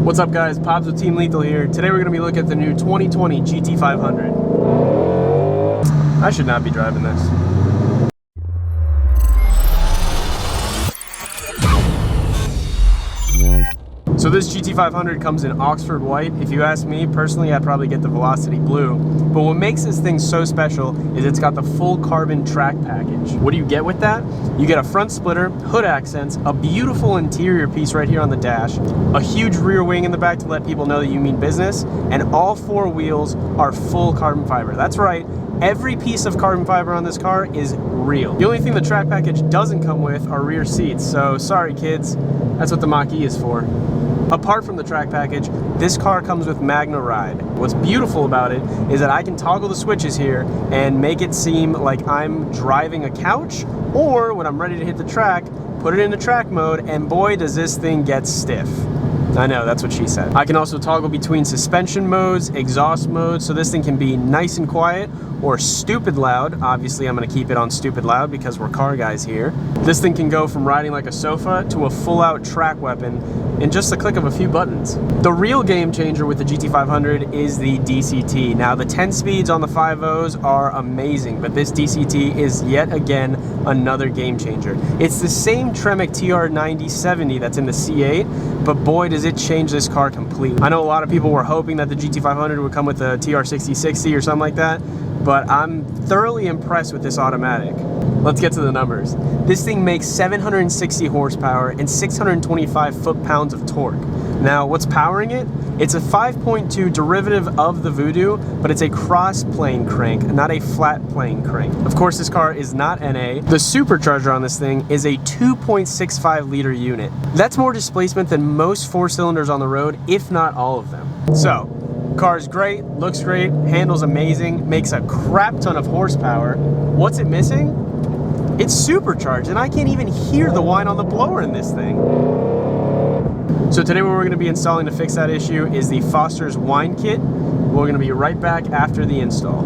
What's up guys, Pops with Team Lethal here. Today we're going to be looking at the new 2020 GT500. I should not be driving this. So this GT500 comes in Oxford White. If you ask me, personally, I'd probably get the Velocity Blue. But what makes this thing so special is it's got the full carbon track package. What do you get with that? You get a front splitter, hood accents, a beautiful interior piece right here on the dash, a huge rear wing in the back to let people know that you mean business, and all four wheels are full carbon fiber. That's right. Every piece of carbon fiber on this car is real. The only thing the track package doesn't come with are rear seats, so sorry kids, that's what the Mach-E is for. Apart from the track package, this car comes with Magna Ride. What's beautiful about it is that I can toggle the switches here and make it seem like I'm driving a couch, or when I'm ready to hit the track, put it into track mode, and boy does this thing get stiff. I know, that's what she said. I can also toggle between suspension modes, exhaust modes, so this thing can be nice and quiet or stupid loud. Obviously, I'm gonna keep it on stupid loud because we're car guys here. This thing can go from riding like a sofa to a full-out track weapon in just the click of a few buttons. The real game changer with the GT500 is the DCT. Now, the 10 speeds on the 5.0s are amazing, but this DCT is yet again another game changer. It's the same Tremec TR9070 that's in the C8, but boy does it change this car completely. I know a lot of people were hoping that the GT500 would come with a TR6060 or something like that, but I'm thoroughly impressed with this automatic. Let's get to the numbers. This thing makes 760 horsepower and 625 foot-pounds of torque. Now, what's powering it? It's a 5.2 derivative of the Voodoo, but it's a cross-plane crank, not a flat-plane crank. Of course, this car is not NA. The Supercharger on this thing is a 2.65 liter unit. That's more displacement than most four cylinders on the road, if not all of them. So, car's great, looks great, handles amazing, makes a crap ton of horsepower. What's it missing? It's supercharged, and I can't even hear the whine on the blower in this thing. So today what we're going to be installing to fix that issue is the Foster's Whine kit. We're going to be right back after the install.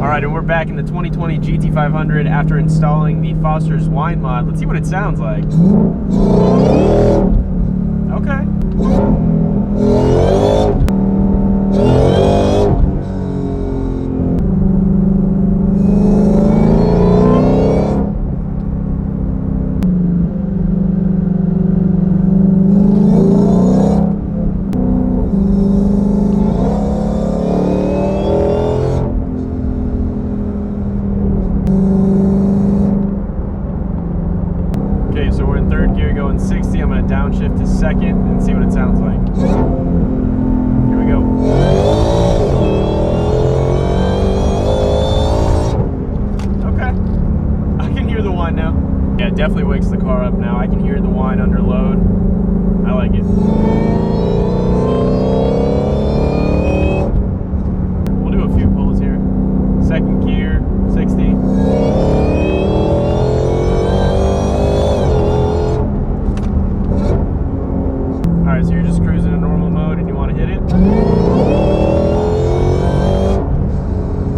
Alright, and we're back in the 2020 GT500 after installing the Foster's Whine mod. Let's see what it sounds like. Okay. Okay, so we're in third gear going 60. I'm going to downshift to second and see what it sounds like. Here we go. Okay. I can hear the whine now. Yeah, it definitely wakes the car up now. I can hear the whine under load. I like it. We'll do a few pulls here. Second gear, 60. Alright, so you're just cruising in normal mode and you want to hit it.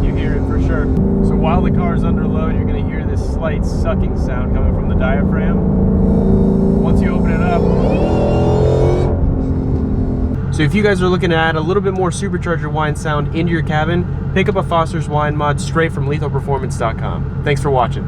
You hear it for sure. So while the car is under load, you're going to hear this slight sucking sound coming from the diaphragm. Once you open it up. So if you guys are looking to add a little bit more supercharger whine sound into your cabin, pick up a Foster's Whine mod straight from lethalperformance.com. Thanks for watching.